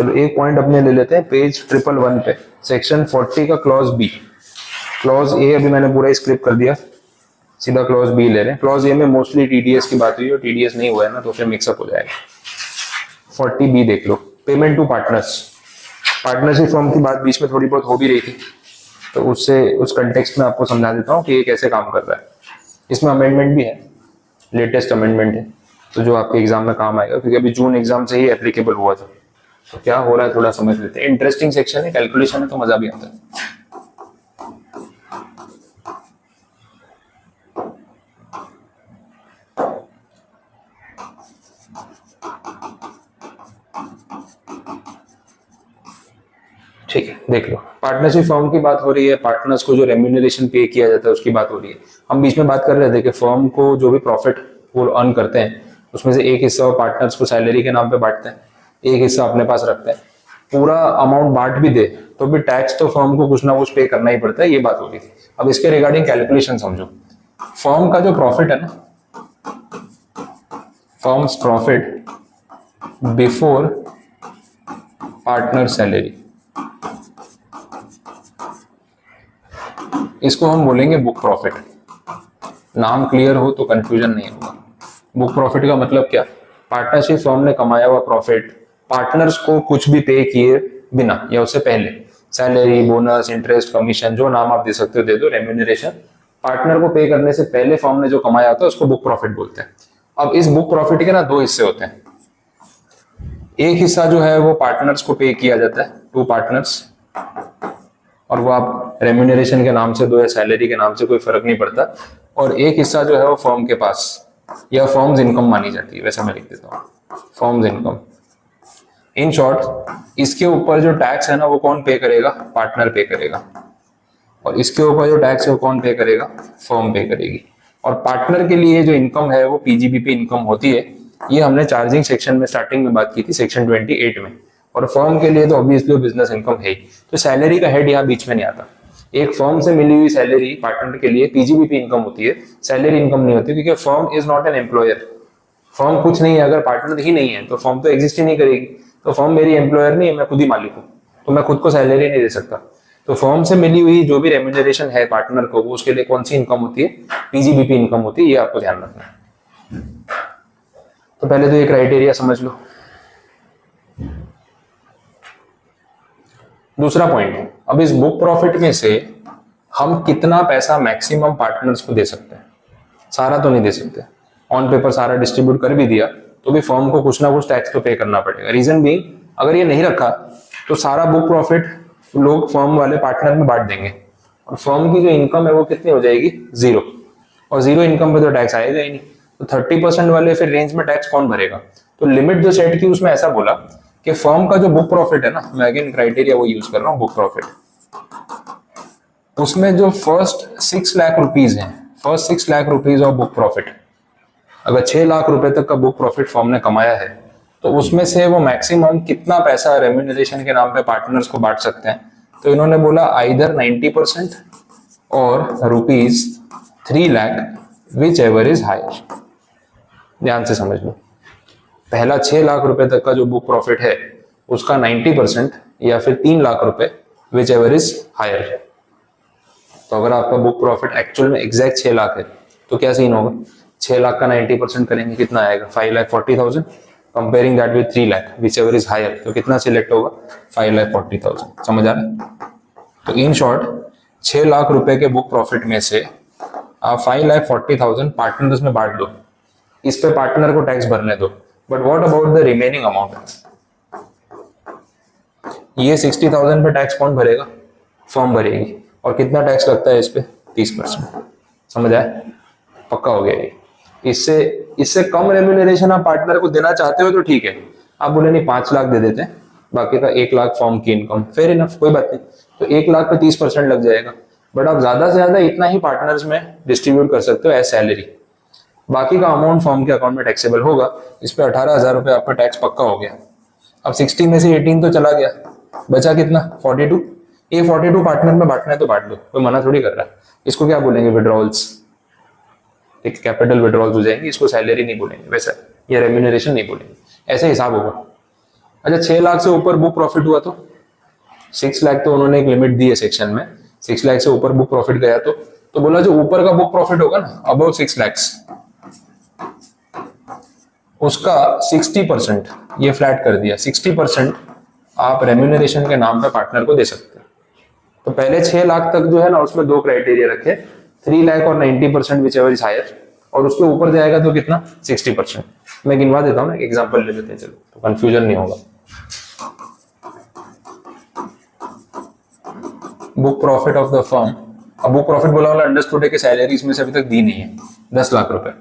चलो एक पॉइंट अपने ले लेते हैं पेज 111 पे, सेक्शन 40 का क्लॉज बी। क्लॉज ए अभी मैंने पूरा स्क्रिप्ट कर दिया, सीधा क्लॉज बी ले रहे हैं। क्लॉज ए में मोस्टली टीडीएस की बात हुई है, टीडीएस नहीं हुआ है ना तो फिर मिक्सअप हो जाएगा। 40 बी देख लो, payment to partners. Partnership form की बात बीच में थोड़ी बहुत हो भी रही थी, तो उससे उस कंटेक्स्ट में आपको समझा देता हूँ कि ये कैसे काम कर रहा है। इसमें अमेंडमेंट भी है, लेटेस्ट अमेंडमेंट है, तो जो आपके एग्जाम में काम आएगा, क्योंकि अभी जून एग्जाम से ही एप्लीकेबल हुआ था। तो क्या हो रहा है थोड़ा समझ लेते हैं। इंटरेस्टिंग सेक्शन है, कैलकुलेशन है तो मजा भी आता है। ठीक है, देख लो, पार्टनरशिप फर्म की बात हो रही है, पार्टनर्स को जो रेम्यूनरेशन पे किया जाता है उसकी बात हो रही है। हम बीच में बात कर रहे थे कि फर्म को जो भी प्रॉफिट वो अर्न करते हैं उसमें से एक हिस्सा वो पार्टनर्स को सैलरी के नाम पे बांटते हैं, एक हिस्सा अपने पास रखते हैं। पूरा अमाउंट बांट भी दे तो भी टैक्स तो फर्म को कुछ ना कुछ पे करना ही पड़ता है, ये बात हो रही थी। अब इसके रिगार्डिंग कैलकुलेशन समझो। फर्म का जो प्रॉफिट है ना, firms profit before partner salary, इसको हम बोलेंगे बुक प्रॉफिट। नाम क्लियर हो तो कंफ्यूजन नहीं होगा। बुक प्रॉफिट का मतलब क्या? पार्टनरशिप फर्म ने कमाया हुआ प्रॉफिट पार्टनर्स को कुछ भी पे किए बिना या उससे पहले, सैलरी, बोनस, इंटरेस्ट, कमीशन, जो नाम आप दे सकते हो दे दो, रेम्यूनरेशन, पार्टनर को पे करने से पहले फर्म ने जो कमाया होता है उसको बुक प्रॉफिट बोलते हैं। अब इस बुक प्रॉफिट के ना दो हिस्से होते हैं। एक हिस्सा जो है वो पार्टनर्स को पे किया जाता है, टू पार्टनर्स, और वो आप रेम्यूनरेशन के नाम से दो या सैलरी के नाम से, कोई फर्क नहीं पड़ता। और एक हिस्सा जो है वो फर्म के पास या फर्म्स इनकम मानी जाती है, वैसा मैं लिख देता हूँ, फर्म्स इनकम। इन शॉर्ट, इसके ऊपर जो टैक्स है ना वो कौन पे करेगा? पार्टनर पे करेगा। और इसके ऊपर जो टैक्स है वो कौन पे करेगा? फर्म पे करेगी। और पार्टनर के लिए जो इनकम है वो पीजीबीपी इनकम होती है। ये हमने चार्जिंग सेक्शन में स्टार्टिंग में बात की थी, सेक्शन 28 में। और फर्म के लिए तो ऑब्वियसली बिजनेस इनकम है ही, तो सैलरी का हेड यहाँ बीच में नहीं आता। एक फर्म से मिली हुई सैलरी पार्टनर के लिए पीजीबीपी इनकम होती है, सैलरी इनकम नहीं होती, क्योंकि firm is not an employer. Firm कुछ नहीं है, अगर पार्टनर ही नहीं है तो फर्म तो एग्जिस्ट ही नहीं करेगी। तो फर्म मेरी एम्प्लॉयर नहीं है, मैं खुद ही मालिक हूँ, तो मैं खुद को सैलरी नहीं दे सकता। तो फर्म से मिली हुई जो भी रेम्यूनरेशन है पार्टनर को, वो उसके लिए कौन सी इनकम होती है? पीजीबीपी इनकम होती है, ये आपको ध्यान रखना है। तो पहले तो ये क्राइटेरिया समझ लो। दूसरा पॉइंट, अब इस बुक प्रॉफिट में से हम कितना पैसा मैक्सिमम पार्टनर्स को दे सकते हैं? सारा तो नहीं दे सकते, ऑन पेपर सारा डिस्ट्रीब्यूट कर भी दिया तो भी फर्म को कुछ ना कुछ टैक्स तो पे करना पड़ेगा। रीजन बीइंग, अगर ये नहीं रखा तो सारा बुक प्रॉफिट लोग फर्म वाले पार्टनर में बांट देंगे, और फर्म की जो इनकम है वो कितनी हो जाएगी? जीरो। और जीरो इनकम पे तो टैक्स आएगा ही नहीं, तो 30% वाले फिर रेंज में टैक्स कौन भरेगा? तो लिमिट जो सेट की उसमें ऐसा बोला कि फर्म का जो बुक प्रॉफिट है ना, मैं अगेन क्राइटेरिया वो यूज कर रहा हूँ, बुक प्रॉफिट, उसमें जो फर्स्ट 6 लाख रुपीज है, first 6 lakh rupees of book profit, अगर 6 लाख रुपए तक का बुक प्रॉफिट फर्म ने कमाया है तो उसमें से वो मैक्सिमम कितना पैसा रेम्यूनरेशन के नाम पे पार्टनर्स को बांट सकते हैं? तो इन्होंने बोला either 90% or rupees 3 lakh, whichever is higher. ध्यान से समझ लो, पहला 6 लाख रुपए तक का जो बुक प्रॉफिट है उसका 90% या फिर 3 लाख रुपए, विच एवर इज हायर। तो अगर आपका बुक प्रॉफिट एक्चुअल में एग्जैक्ट 6 लाख है तो क्या सीन होगा? 6 लाख का 90% करेंगे, कितना आएगा? 5,40,000। Comparing that with 3 lakh, whichever is higher, तो कितना सिलेक्ट होगा? 5,40,000। समझ आ रहा है? तो इन शॉर्ट, 6 लाख रुपए के बुक प्रॉफिट में से आप 5,40,000 पार्टनर्स में बांट दो, इस पे पार्टनर को टैक्स भरने दो। But what about the remaining amount? ये 60,000 पे टैक्स कौन भरेगा? फर्म भरेगी। और कितना टैक्स लगता है इस पे? 30%। समझ आया? पक्का हो गया ये। इससे कम रेम्यूनरेशन आप पार्टनर को देना चाहते हो तो ठीक है, आप बोले नहीं 5 लाख दे देते हैं, बाकी का 1 लाख फर्म की इनकम, फेयर इनफ, कोई बात नहीं। तो 1 लाख पे 30% लग जाएगा, बट आप ज्यादा से ज्यादा इतना ही पार्टनर्स में डिस्ट्रीब्यूट कर सकते हो एज सैलरी। बाकी का अमाउंट फर्म के अकाउंट में टैक्सेबल होगा। इस पे 18,000 रुपये आपका टैक्स पक्का हो गया। अब 60 में से 18 तो चला गया, बचा कितना? 42। ये 42 पार्टनर में बांटना है तो बांट दो, कोई मना थोड़ी कर रहा है। इसको क्या बोलेंगे? विड्रॉल्स। एक कैपिटल विड्रॉल्स हो जाएंगे, इसको सैलरी नहीं बोलेंगे वैसा, या रेम्यूनरेशन नहीं बोलेंगे, ऐसा हिसाब होगा। अच्छा 6 लाख से ऊपर बुक प्रॉफिट हुआ तो 6 लाख तो उन्होंने एक लिमिट दी है सेक्शन में, 6 लाख से ऊपर बुक प्रॉफिट गया तो बोला जो ऊपर का बुक प्रॉफिट होगा ना अबाउट 6 lakhs उसका 60% ये फ्लैट कर दिया, 60% आप रेम्यूनरेशन के नाम पे पार्टनर को दे सकते हैं। तो पहले 6 लाख तक जो है ना उसमें दो क्राइटेरिया रखे, 3 लाख और 90% विच एवर इज हायर, और उसके ऊपर जाएगा तो कितना 60%। मैं गिनवा देता हूँ ना, एग्जांपल ले लेते हैं चलो तो कंफ्यूजन नहीं होगा। Book profit of the firm, अब बुक प्रॉफिट बोला वाला अंडरस्टूड है कि सैलरी इसमें से अभी तक दी नहीं है, 10 लाख रुपए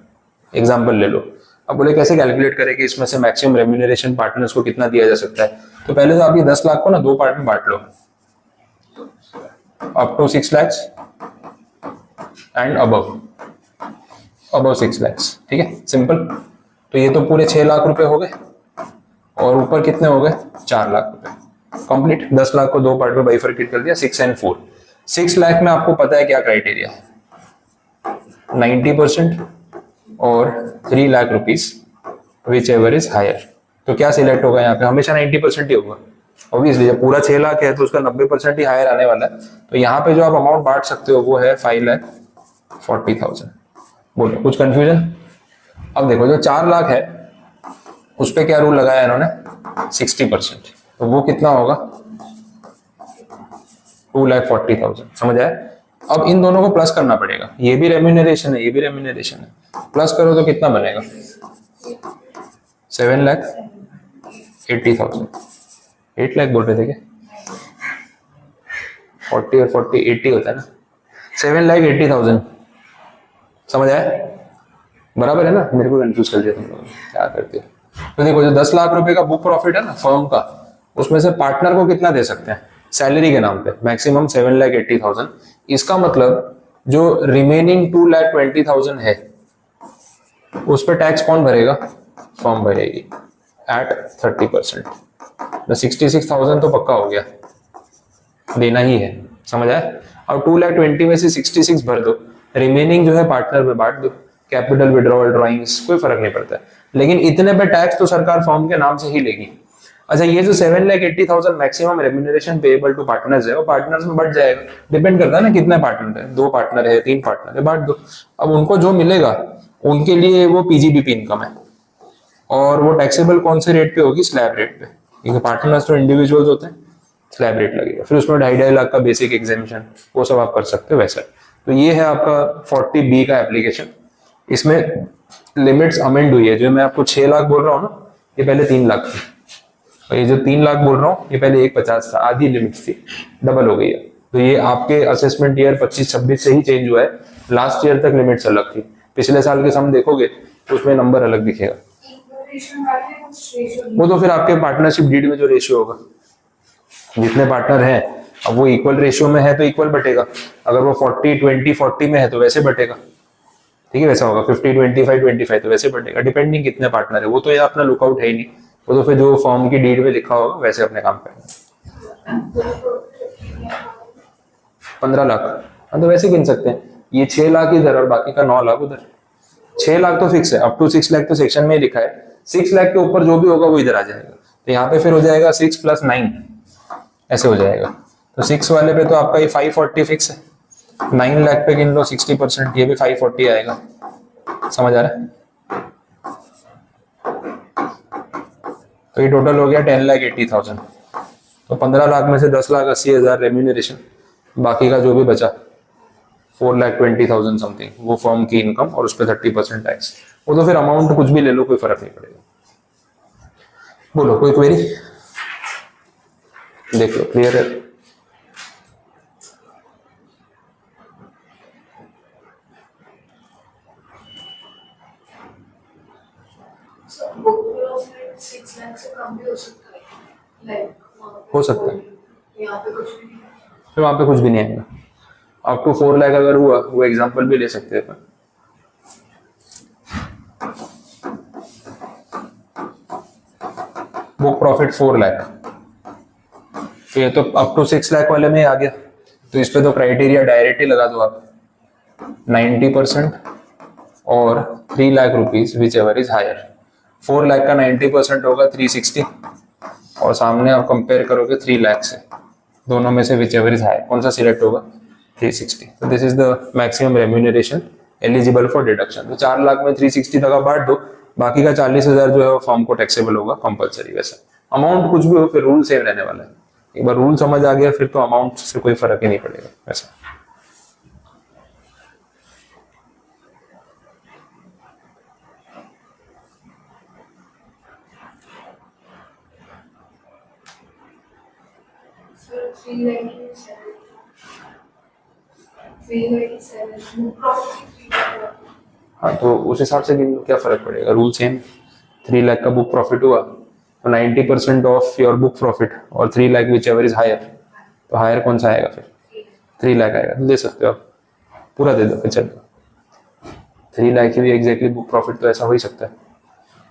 एग्जांपल ले लो। अब बोले कैसे कैलकुलेट करें कि इसमें से मैक्सिमम रेम्यूनरेशन पार्टनर्स को कितना दिया जा सकता है। तो पहले तो आप ये 10 लाख को ना दो पार्ट में बांट लो, up to 6 lakhs and above 6 lakhs, ठीक है सिंपल। तो ये तो पूरे 6 लाख रुपए हो गए और ऊपर कितने हो गए 4 लाख रुपए कंप्लीट। 10 लाख को दो पार्ट में बाइफरकेट कर दिया, 6 and 4। 6 लाख में आपको पता है क्या क्राइटेरिया है, 90% or 3 lakh rupees whichever is higher. तो क्या सिलेक्ट होगा यहाँ पे, हमेशा 90% ही होगा ऑब्वियसली, जब पूरा 6 लाख है तो उसका 90% ही हायर आने वाला है। तो यहाँ पे जो आप अमाउंट बांट सकते हो वो है 5,40,000। बोलो कुछ कंफ्यूजन। अब देखो जो 4 लाख है उस पे क्या रूल लगाया इन्होंने 60%, तो वो कितना होगा 2,40,000, समझ आया। अब इन दोनों को प्लस करना पड़ेगा, ये भी रेम्यूनरेशन है ये भी रेम्यूनरेशन है, प्लस करो तो कितना बनेगा 7,80,000। 8 लाख बोल रहे थे क्या, 40 और 40 80 होता है ना, 7,80,000, समझ आया बराबर है ना। मेरे को कंफ्यूज कर दिया तुम लोग, क्या करते हो। तो देखो जो 10 लाख रुपए का बुक प्रॉफिट है ना फर्म का, उसमें से पार्टनर को कितना दे सकते हैं सैलरी के नाम पे, मैक्सिमम 7,80,000। इसका मतलब जो रिमेनिंग 2,20,000 है उस पर टैक्स कौन भरेगा, फर्म भरेगी एट 30%। तो 66,000 तो पक्का हो गया, देना ही है, समझ आया। अब 2,20,000 में से 66 भर दो, रिमेनिंग जो है पार्टनर में बांट दो, कैपिटल विड्रॉवल ड्राइंग्स कोई फर्क नहीं पड़ता है, लेकिन इतने पे टैक्स तो सरकार फर्म के नाम से ही लेगी। अच्छा ये जो 7,80,000 maximum remuneration payable to partners है वो पार्टनर्स में बढ़ जाएगा, डिपेंड करता है ना कितने पार्टनर है, 2 पार्टनर है 3 पार्टनर है, बांट दो। अब उनको जो मिलेगा उनके लिए वो पीजीबीपी इनकम है, और वो टैक्सेबल कौन से रेट पे होगी, स्लैब रेट पे, क्योंकि पार्टनर्स तो इंडिविजुअल्स होते हैं, स्लैब रेट लगेगा। फिर उसमें 2.5 लाख का बेसिक एग्जेम्पशन वो सब आप कर सकते हो वैसा। तो ये है आपका 40B का एप्लीकेशन। इसमें लिमिट्स अमेंड हुई है, जो मैं आपको 6 लाख बोल रहा हूँ ना ये पहले 3 लाख थी, और ये जो 3 लाख बोल रहा हूँ ये पहले 1,50 था, आधी लिमिट थी, डबल हो गई है। तो ये आपके असेसमेंट ईयर 25-26 से ही चेंज हुआ है, लास्ट ईयर तक लिमिट्स अलग थी, पिछले साल के सम देखोगे तो उसमें नंबर अलग दिखेगा। वो तो फिर आपके पार्टनरशिप डीड में जो रेशियो होगा, जितने पार्टनर हैं अब वो इक्वल रेशियो में है तो इक्वल बटेगा, अगर वो 40-20-40 में है तो वैसे बटेगा, ठीक है वैसा होगा। 50-25-25 तो वैसे बटेगा, डिपेंडिंग कितने पार्टनर है। वो तो ये अपना लुकआउट है ही नहीं, वो तो फिर जो फॉर्म की डीड में लिखा होगा वैसे अपने काम करेंगे। 15 लाख हाँ तो वैसे गिन सकते हैं, ये 6 लाख इधर और बाकी का 9 लाख उधर। 6 लाख तो फिक्स है, अप टू 6 लाख तो सेक्शन में ही लिखा है, 6 लाख के ऊपर जो भी होगा वो इधर आ जाएगा। तो यहाँ पे फिर हो जाएगा 6 + 9 ऐसे हो जाएगा। तो 6 वाले पे तो आपका ये 540 फिक्स है, 9 लाख पे गिन लो 60%, ये भी 540 आएगा, समझ आ रहा है। तो ये टोटल हो गया 10,80,000। तो 15 लाख में से 10,80,000 रेम्यूनरेशन, बाकी का जो भी बचा 4,20,000 समथिंग वो फर्म की इनकम, और उस पर 30% टैक्स। वो तो फिर अमाउंट कुछ भी ले लो कोई फर्क नहीं पड़ेगा। बोलो कोई क्वेरी, देख लो क्लियर है। हो सकता है फिर वहां पे कुछ भी नहीं आएगा, अप टू 4 लाख अगर हुआ वो एग्जांपल भी ले सकते हैं। बुक प्रॉफिट 4 लाख, तो ये तो अप टू 6 लाख वाले में आ गया, तो इस पे तो क्राइटेरिया डायरेक्ट ही लगा दो आप, 90% or 3 lakh rupees whichever is higher. 4 lakh का 90% होगा 360, और सामने आप कंपेयर करोगे 3 लाख से, दोनों में से विच एवर इज हाई, कौन सा सिलेक्ट होगा? 360। तो this is the maximum remuneration eligible for deduction. तो 4 लाख में 360 तक बांट दो, बाकी का 40,000 जो है वो फॉर्म को टैक्सेबल होगा कंपलसरी। वैसा अमाउंट कुछ भी हो, फिर रूल सेम रहने वाला है। एक बार रूल समझ आ गया फिर तो अमाउंट से कोई फर्क ही नहीं पड़ेगा वैसा। हाँ, तो उस हिसाब से क्या फर्क पड़ेगा, रूल सेम। 3 लाख का बुक प्रॉफिट हुआ तो 90% of your book profit or 3 lakh whichever is higher, तो हायर कौन सा आएगा फिर? 3 लाख आएगा। दे सकते हो आप, पूरा दे दो फिर चलो। 3 लाख की भी एग्जैक्टली बुक प्रॉफिट तो ऐसा हो ही सकता है।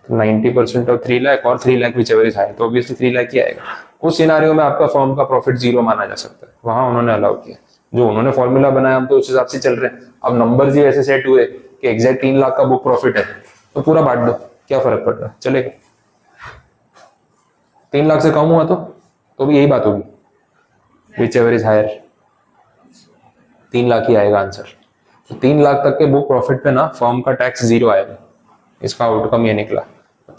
तो 90% of 3 lakh or 3 lakh whichever is higher, तो ऑब्वियसली 3 लाख ही आएगा। उस सिनारियो में आपका फॉर्म का प्रॉफिट 0 माना जा सकता है, वहां उन्होंने अलाउ किया। जो उन्होंने फॉर्मूला बनाया हम तो उस हिसाब से चल रहे हैं। अब नंबर ही ऐसे सेट हुए कि एग्जैक्ट 3 लाख का बुक प्रॉफिट है तो पूरा बांट दो, क्या फर्क पड़ रहा है, चलेगा। 3 लाख से कम हुआ तो भी यही बात होगी, whichever is higher 3 lakh ही आएगा आंसर। तो 3 लाख तक के बुक प्रॉफिट पे ना फर्म का टैक्स 0 आएगा, इसका आउटकम ये निकला।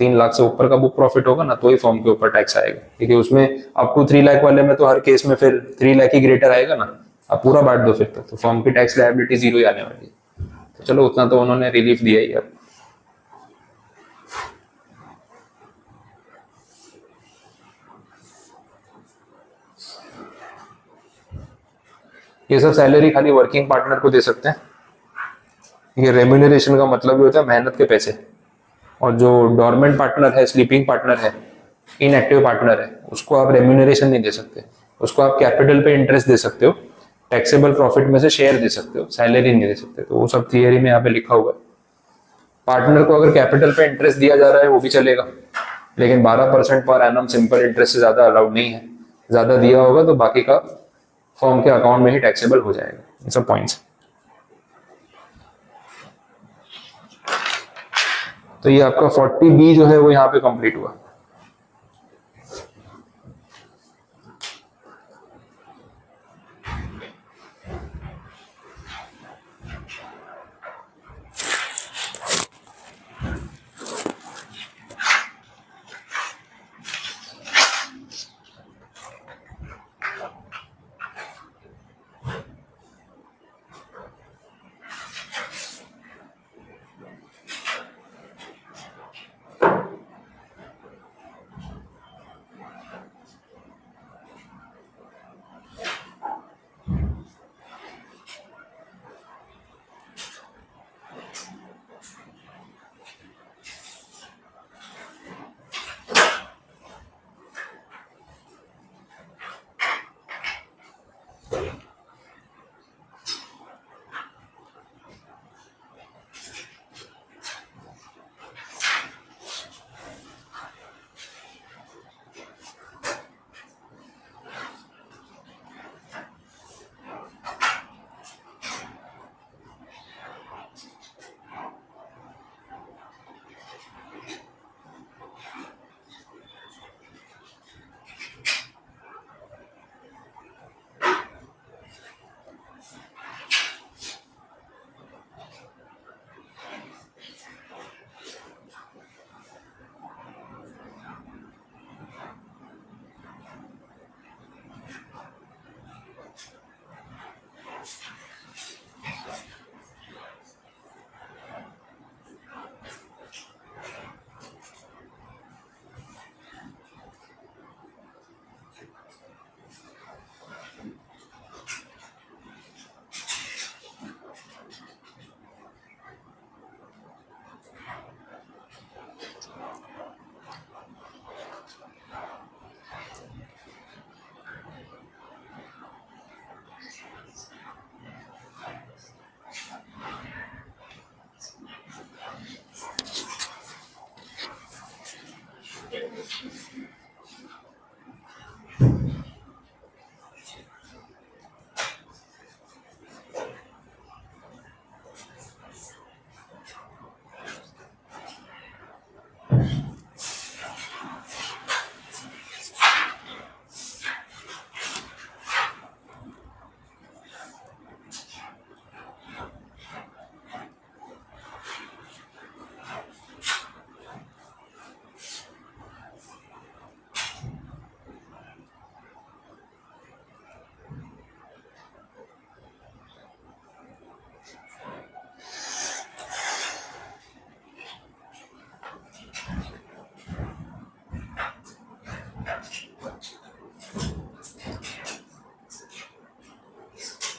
3 लाख से ऊपर का बुक प्रॉफिट होगा ना तो ही फर्म के ऊपर टैक्स आएगा, क्योंकि उसमें अप टू 3 लाख वाले में तो हर केस में फिर 3 लाख ही ग्रेटर आएगा ना। अब पूरा बांट दो फिर तो फर्म की टैक्स लायबिलिटी 0 ही आने वाली है। तो चलो उतना तो उन्होंने रिलीफ दिया ही। अब ये सब सैलरी खाली वर्किंग पार्टनर को दे सकते हैं। ये रेम्यूनरेशन का मतलब ये होता है मेहनत के पैसे। और जो डॉर्मेंट पार्टनर है, स्लीपिंग पार्टनर है, इनएक्टिव पार्टनर है, उसको आप रेम्यूनरेशन नहीं दे सकते। उसको आप कैपिटल पे इंटरेस्ट दे सकते हो, टैक्सेबल प्रॉफिट में से शेयर दे सकते हो, सैलरी नहीं दे सकते। तो वो सब थियरी में यहाँ पे लिखा हुआ है। पार्टनर को अगर कैपिटल पे इंटरेस्ट दिया जा रहा है वो भी चलेगा, लेकिन 12% पर एनम सिंपल इंटरेस्ट से ज्यादा अलाउड नहीं है। ज्यादा दिया होगा तो बाकी का फर्म के अकाउंट में ही टैक्सेबल हो जाएगा। ये सब पॉइंट्स। तो ये आपका 40B जो है वो यहाँ पे कंप्लीट हुआ।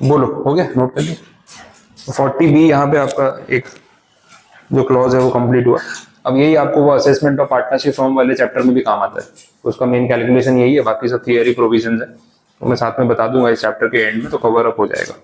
बोलो, हो गया, नोट कर लिया। 40B यहाँ पे आपका एक जो क्लॉज है वो कंप्लीट हुआ। अब यही आपको वो असेसमेंट ऑफ पार्टनरशिप फॉर्म वाले चैप्टर में भी काम आता है, उसका मेन कैलकुलेशन यही है, बाकी सब थियरी प्रोविजंस है, तो मैं साथ में बता दूंगा इस चैप्टर के एंड में, तो कवर अप हो जाएगा।